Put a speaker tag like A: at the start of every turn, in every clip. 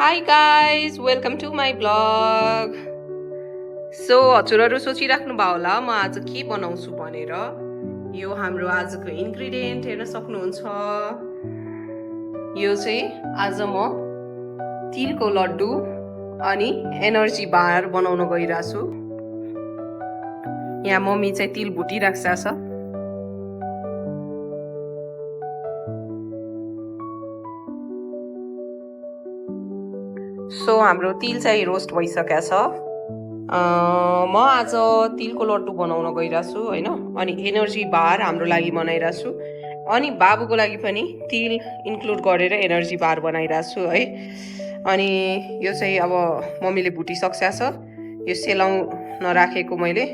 A: Hi guys, welcome to my vlog. So हजुरहरू सोचिराख्नु भयो होला म आज के बनाउँछु भनेर। यो हाम्रो आजको इन्ग्रेडियन्ट हेर्न सक्नुहुन्छ। यो चाहिँ आज म तिलको लड्डु अनि एनर्जी बार बनाउन गइरहेछु। यहाँ मम्मी चाहिँ तिल भुटिराख्छ छ। सो हाम्रो तिल चाहिँ रोस्ट भइसकेको छ। म आज तिलको लड्डु बनाउन गइरहेछु होइन, अनि एनर्जी बार हाम्रो लागि बनाइरहेछु, अनि बाबुको लागि पनि तिल इन्क्लुड गरेर एनर्जी बार बनाइरहेछु है। अनि यो चाहिँ अब मम्मीले भुटिसक्छ छ। यो सेलाउन राखेको मैले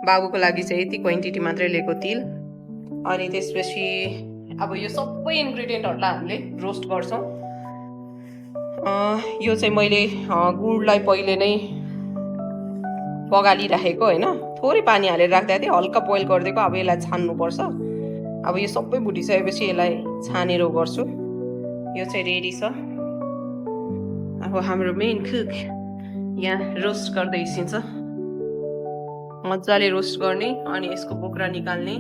A: बाबुको लागि चाहिँ यति क्वान्टिटी मात्रै लिएको तिल। अनि त्यसपछि अब यो सबै इन्ग्रेडियन्टहरूलाई हामीले रोस्ट गर्छौँ। यो चाहिँ मैले गुडलाई पहिले नै पगालिराखेको होइन, थोरै पानी हालेर राख्दा थिएँ, हल्का बोइल गरिदिएको। अब यसलाई छान्नुपर्छ। अब यो सबै भुटिसकेपछि यसलाई छानेर गर्छु। यो चाहिँ रेडी छ। अब हाम्रो मेन कुक यहाँ रोस्ट गर्दै हिँड्छ। मजाले रोस्ट गर्ने अनि यसको बोक्रा निकाल्ने।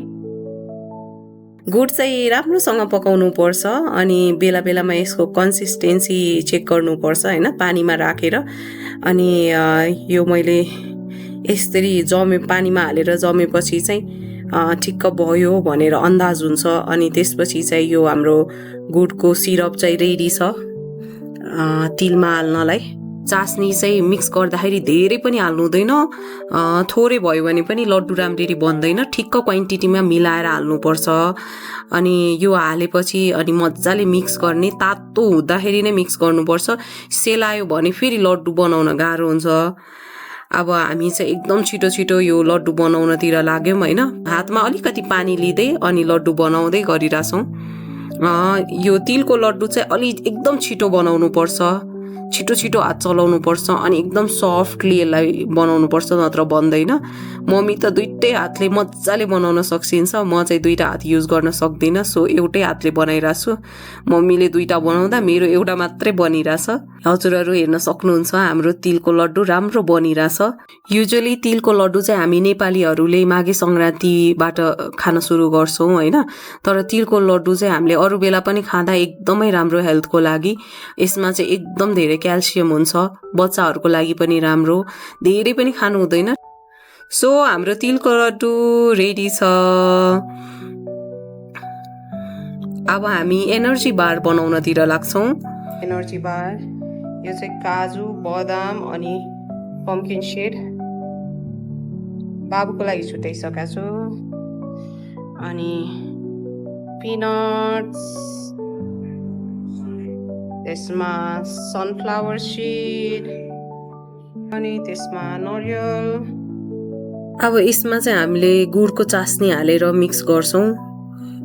A: गुड चाहिँ राम्रोसँग पकाउनु पर्छ अनि बेला बेलामा यसको कन्सिस्टेन्सी चेक गर्नुपर्छ होइन, पानीमा राखेर। अनि यो मैले यसरी पानीमा हालेर जमेपछि चाहिँ ठिक्क भयो भनेर अन्दाज हुन्छ। अनि त्यसपछि चाहिँ यो हाम्रो गुडको सिरप चाहिँ रेडी छ तिलमा हाल्नलाई। चास्नी चाहिँ मिक्स गर्दाखेरि धेरै पनि हाल्नु हुँदैन, थोरै भयो भने पनि लड्डु राम्ररी बन्दैन। ठिक्क क्वान्टिटीमा मिलाएर हाल्नुपर्छ। अनि यो हालेपछि अनि मजाले मिक्स गर्ने, तातो हुँदाखेरि नै मिक्स गर्नुपर्छ। सेलायो भने फेरि लड्डु बनाउन गाह्रो हुन्छ। अब हामी चाहिँ एकदम छिटो छिटो यो लड्डु बनाउनतिर लाग्यौँ होइन। हातमा अलिकति पानी लिँदै अनि लड्डु बनाउँदै गरिरहेछौँ। यो तिलको लड्डु चाहिँ एकदम छिटो बनाउनु पर्छ, छिटो छिटो हात चलाउनु पर्छ अनि एकदम सफ्टली यसलाई बनाउनु पर्छ, नत्र बन्दैन। मम्मी त दुइटै हातले मजाले बनाउन सकिन्छ, म चाहिँ दुईटा हात युज गर्न सक्दिनँ। सो एउटै हातले बनाइरहेको छु। मम्मीले दुईटा बनाउँदा मेरो एउटा मात्रै बनिरहेछ। हजुरहरू हेर्न सक्नुहुन्छ हाम्रो तिलको लड्डु राम्रो बनिरहेछ। युजुअली तिलको लड्डु चाहिँ हामी नेपालीहरूले माघे सङ्क्रान्तिबाट खान सुरु गर्छौँ होइन। तर तिलको लड्डु चाहिँ हामीले अरू बेला पनि खाँदा एकदमै राम्रो हेल्थको लागि। यसमा चाहिँ एकदम धेरै क्याल्सियम हुन्छ, बच्चाहरूको लागि पनि राम्रो, धेरै पनि खानु हुँदैन। सो हाम्रो तिलको लड्डु रेडी छ। अब हामी एनर्जी बार बनाउनतिर लाग्छौँ। एनर्जी बार यो चाहिँ काजु, बदाम अनि पम्किन सीड बाबुको लागि छुट्याइसकेको छु। अनि पिनट्स, त्यसमा सनफ्लावर सीड अनि त्यसमा नरिवल। अब यसमा चाहिँ हामीले गुडको चास्नी हालेर मिक्स गर्छौँ।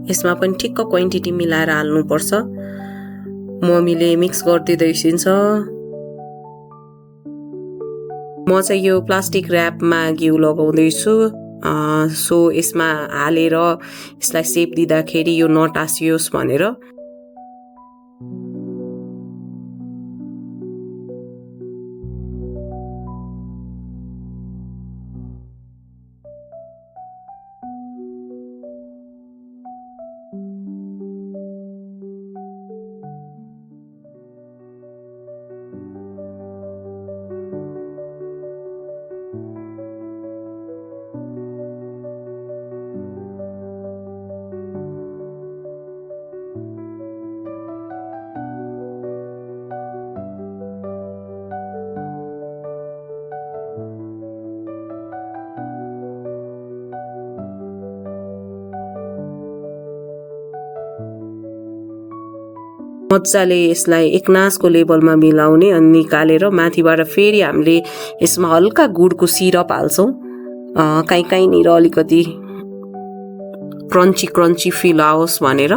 A: यसमा पनि ठिक्क क्वान्टिटी मिलाएर हाल्नुपर्छ। मम्मीले मिक्स गरिदिँदैछ। म चाहिँ यो प्लास्टिक ऱ्यापमा घिउ लगाउँदैछु। सो यसमा हालेर यसलाई सेप दिँदाखेरि यो नटासियोस् भनेर। मजाले यसलाई एकनासको लेभलमा मिलाउने अनि निकालेर माथिबाट फेरि हामीले यसमा हल्का गुडको सिरप हाल्छौँ। कहीँनिर अलिकति क्रन्ची क्रन्ची फिल आओस् भनेर।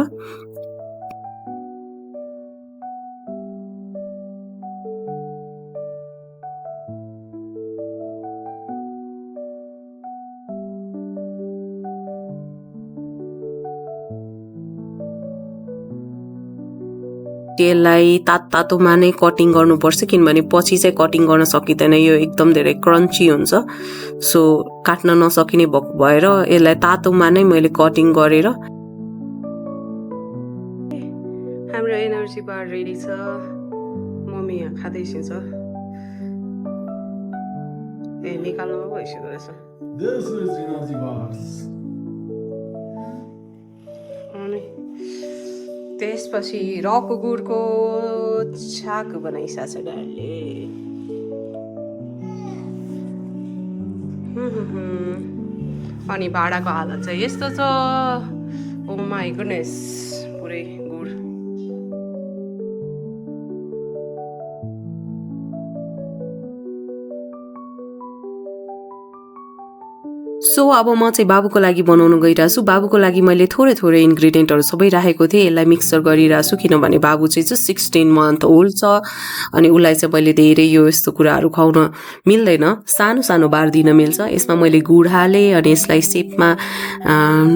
A: यसलाई तातोमा नै कटिङ गर्नुपर्छ किनभने पछि चाहिँ कटिङ गर्न सकिँदैन यो एकदम धेरै क्रन्ची हुन्छ सो काट्न नसकिने भएर यसलाई तातोमा नै मैले कटिङ गरेर हाम्रो एनर्जी बार रेडी छ मम्मी यहाँ खाँदैछ ए निकाल्नु भइसक्यो रहेछ
B: This is energy bars.
A: अनि त्यसपछि रकको गुडको छाक बनाइसकेको छ गाडीले अनि भाँडाको हालत चाहिँ यस्तो छ ओ माई गुडनेस पुरै गुड सो अब म चाहिँ बाबुको लागि बनाउनु गइरहेको छु बाबुको लागि मैले थोरै इन्ग्रिडियन्टहरू सबै राखेको थिएँ यसलाई मिक्सर गरिरहेको छु किनभने बाबु चाहिँ 16 मन्थ ओल्ड छ अनि उसलाई चाहिँ मैले धेरै यो यस्तो कुराहरू खुवाउन मिल्दैन सानो सानो बार दिन मिल्छ यसमा मैले गुड हालेँ अनि यसलाई सेपमा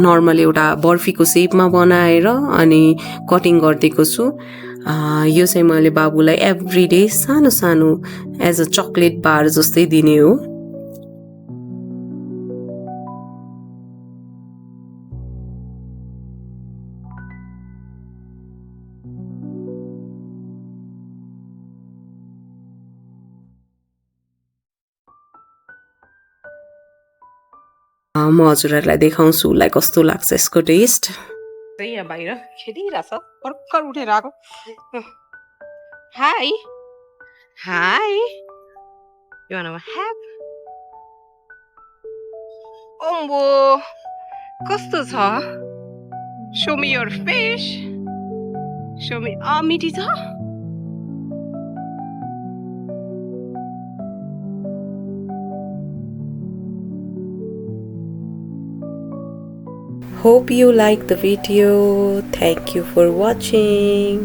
A: नर्मल एउटा बर्फीको सेपमा बनाएर अनि कटिङ गरिदिएको छु यो चाहिँ मैले बाबुलाई एभ्री डे सानो सानो एज अ चक्लेट बार जस्तै दिने हो म हजुरहरूलाई देखाउँछु उसलाई कस्तो लाग्छ यसको टेस्ट त्यही यहाँ बाहिर खेलिरहेछ भर्खर उठेर आएको हाई हाई यो ह्याप ओम्बो कस्तो छ show me your fish show me मिठी छ Hope you like the video. Thank you for watching.